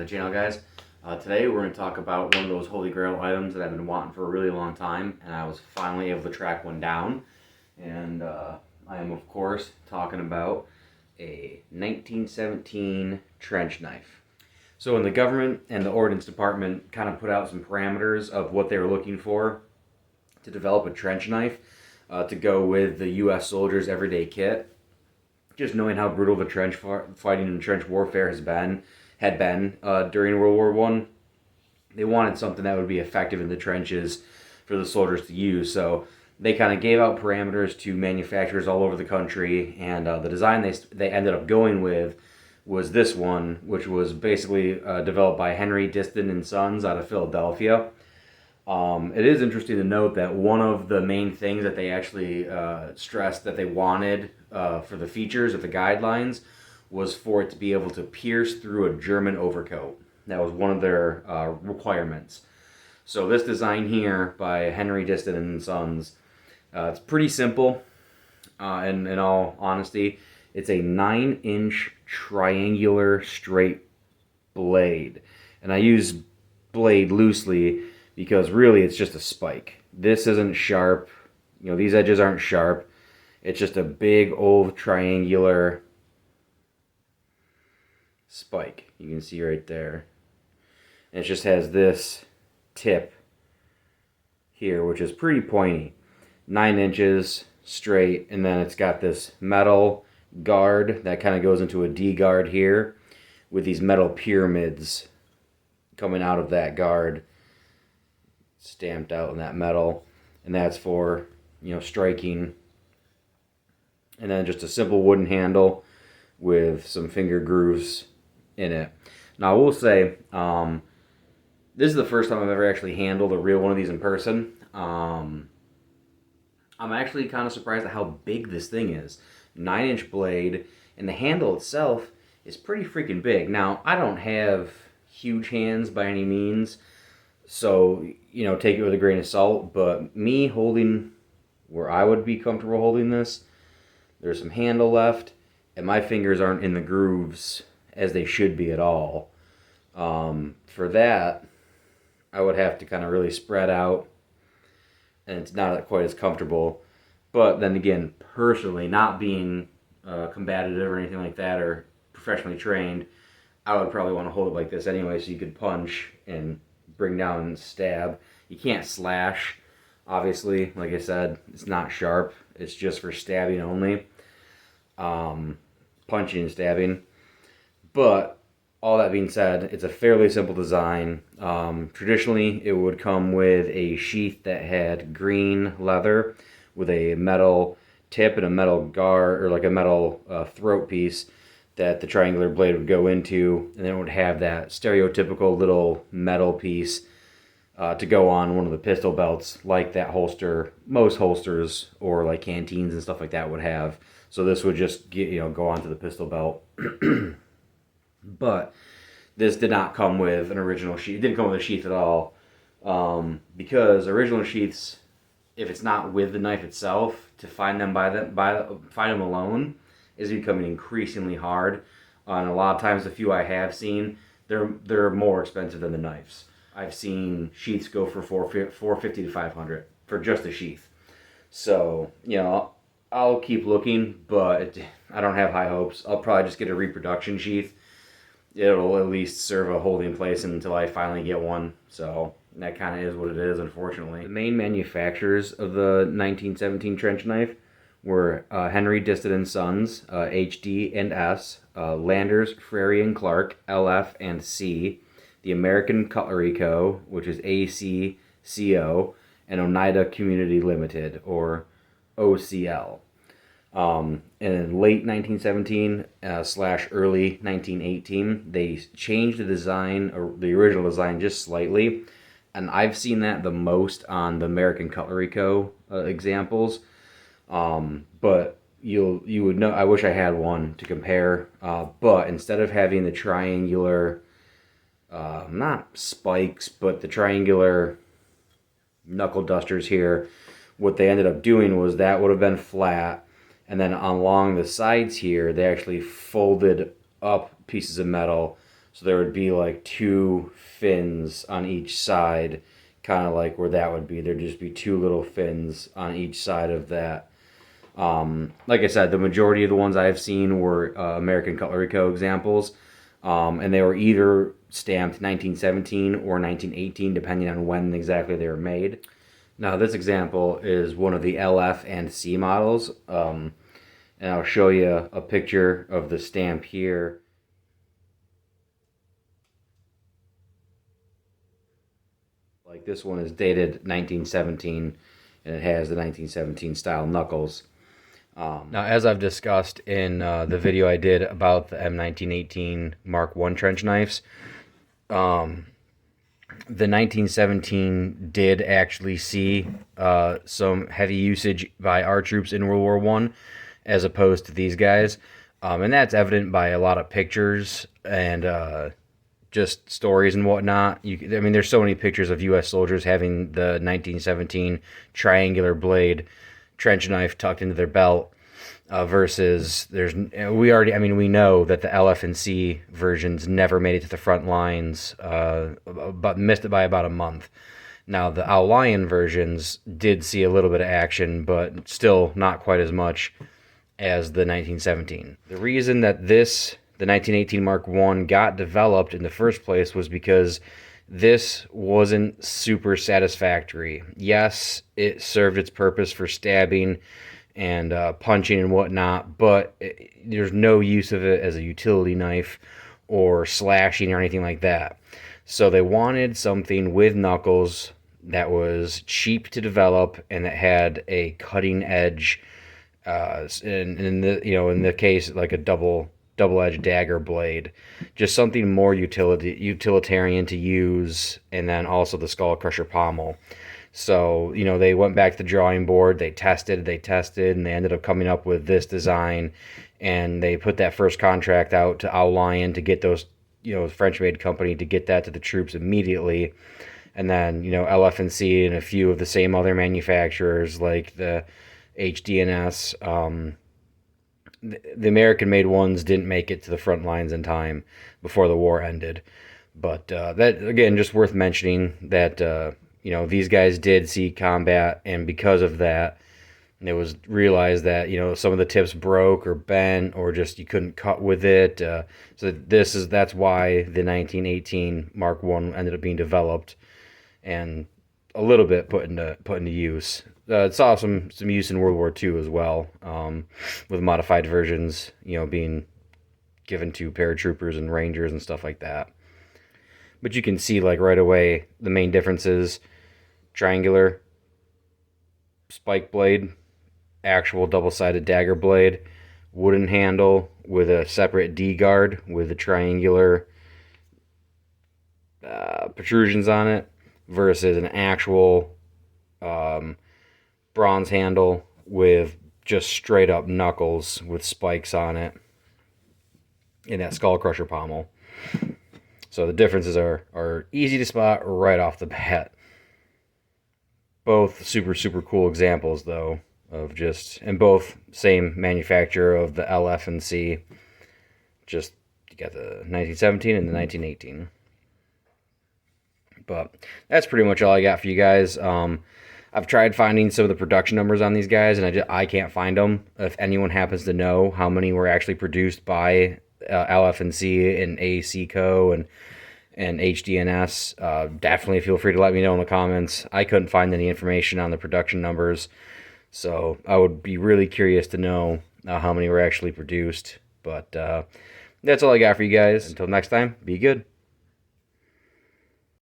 the channel, guys. Today we're going to talk about one of those holy grail items that I've been wanting for a really long time, and I was finally able to track one down. And I am, of course, talking about a 1917 trench knife. So when the government and the Ordnance Department kind of put out some parameters of what they were looking for to develop a trench knife to go with the U.S. soldiers' everyday kit, just knowing how brutal the trench fighting and trench warfare had been during World War I, they wanted something that would be effective in the trenches for the soldiers to use. So they kind of gave out parameters to manufacturers all over the country, and the design they ended up going with was this one, which was basically developed by Henry Diston and Sons out of Philadelphia. It is interesting to note that one of the main things that they actually stressed that they wanted for the features of the guidelines was for it to be able to pierce through a German overcoat. That was one of their requirements. So this design here by Henry Diston and Sons, it's pretty simple. And in all honesty, it's a 9-inch triangular straight blade. And I use blade loosely because really it's just a spike. This isn't sharp. You know, these edges aren't sharp. It's just a big old triangular spike. You can see right there. And it just has this tip here, which is pretty pointy. 9 inches straight, and then it's got this metal guard that kind of goes into a D guard here with these metal pyramids coming out of that guard, stamped out in that metal, and that's for, you know, striking. And then just a simple wooden handle with some finger grooves in it. Now I will say, this is the first time I've ever actually handled a real one of these in person. I'm actually kind of surprised at how big this thing is. 9-inch blade, and the handle itself is pretty freaking big. Now, I don't have huge hands by any means, so, you know, take it with a grain of salt, but me holding where I would be comfortable holding this, there's some handle left, and my fingers aren't in the grooves as they should be at all. For that, I would have to kind of really spread out, and it's not quite as comfortable. But then again, personally, not being combative or anything like that, or professionally trained, I would probably want to hold it like this anyway, so you could punch and bring down and stab. You can't slash, obviously. Like I said, it's not sharp. It's just for stabbing only. Punching and stabbing. But all that being said, it's a fairly simple design. Traditionally, it would come with a sheath that had green leather with a metal tip and a metal guard, or like a metal throat piece that the triangular blade would go into, and then it would have that stereotypical little metal piece to go on one of the pistol belts, like that holster, most holsters or like canteens and stuff like that would have. So this would just get, you know, go onto the pistol belt. But this did not come with an original sheath. It didn't come with a sheath at all, because original sheaths, if it's not with the knife itself, to find them find them alone is becoming increasingly hard. And a lot of times, the few I have seen, they're more expensive than the knives. I've seen sheaths go for $450 to $500 for just a sheath. So, you know, I'll keep looking, but I don't have high hopes. I'll probably just get a reproduction sheath. It'll at least serve a holding place until I finally get one. So that kind of is what it is, unfortunately. The main manufacturers of the 1917 trench knife were Henry Diston and Sons, HD and S, Landers, Frary and Clark, LF&C, the American Cutlery Co., which is ACCO, and Oneida Community Limited, or OCL. In late 1917 / early 1918, they changed the design, or the original design, just slightly, and I've seen that the most on the American Cutlery Co. Examples. But you would know. I wish I had one to compare. But instead of having the triangular, not spikes, but the triangular knuckle dusters here, what they ended up doing was that would have been flat. And then along the sides here, they actually folded up pieces of metal So there would be like 2 fins on each side, kind of like where that would be. There'd just be 2 little fins on each side of that. Like I said, the majority of the ones I've seen were American Cutlery Co. examples, and they were either stamped 1917 or 1918, depending on when exactly they were made. Now, this example is one of the LF&C models, and I'll show you a picture of the stamp here. Like this one is dated 1917, and it has the 1917 style knuckles. Now, as I've discussed in the video I did about the M1918 Mark I trench knives, the 1917 did actually see some heavy usage by our troops in World War I, as opposed to these guys. And that's evident by a lot of pictures and just stories and whatnot. I mean, there's so many pictures of U.S. soldiers having the 1917 triangular blade trench knife tucked into their belt, versus we know that the LF&C versions never made it to the front lines, but missed it by about a month. Now, the Owl Lion versions did see a little bit of action, but still not quite as much as the 1917. The reason that the 1918 Mark I got developed in the first place was because this wasn't super satisfactory. Yes, it served its purpose for stabbing and punching and whatnot, but there's no use of it as a utility knife or slashing or anything like that. So they wanted something with knuckles that was cheap to develop and that had a cutting edge, in the case like a double-edged dagger blade, just something more utilitarian to use, and then also the skull crusher pommel. So, they went back to the drawing board, they tested, and they ended up coming up with this design, and they put that first contract out to Owl Lion to get those, French-made company to get that to the troops immediately. And then, LF&C and a few of the same other manufacturers like the HDNS, the American-made ones didn't make it to the front lines in time before the war ended. But that, again, just worth mentioning that, these guys did see combat, and because of that, it was realized that, some of the tips broke or bent or just you couldn't cut with it. So that's why the 1918 Mark I ended up being developed and a little bit put into use. It saw some use in World War II as well, with modified versions, being given to paratroopers and rangers and stuff like that. But you can see, like, right away the main differences: triangular spike blade, actual double-sided dagger blade, wooden handle with a separate D guard with the triangular protrusions on it, versus an actual bronze handle with just straight up knuckles with spikes on it in that skull crusher pommel. So the differences are easy to spot right off the bat. Both super, super cool examples, though, and both same manufacturer of the LF&C. Just, you got the 1917 and the 1918. But that's pretty much all I got for you guys. I've tried finding some of the production numbers on these guys, and I can't find them. If anyone happens to know how many were actually produced by LF&C and AAC Co. and HDNS, definitely feel free to let me know in the comments. I couldn't find any information on the production numbers, so I would be really curious to know how many were actually produced. But that's all I got for you guys. Until next time, be good.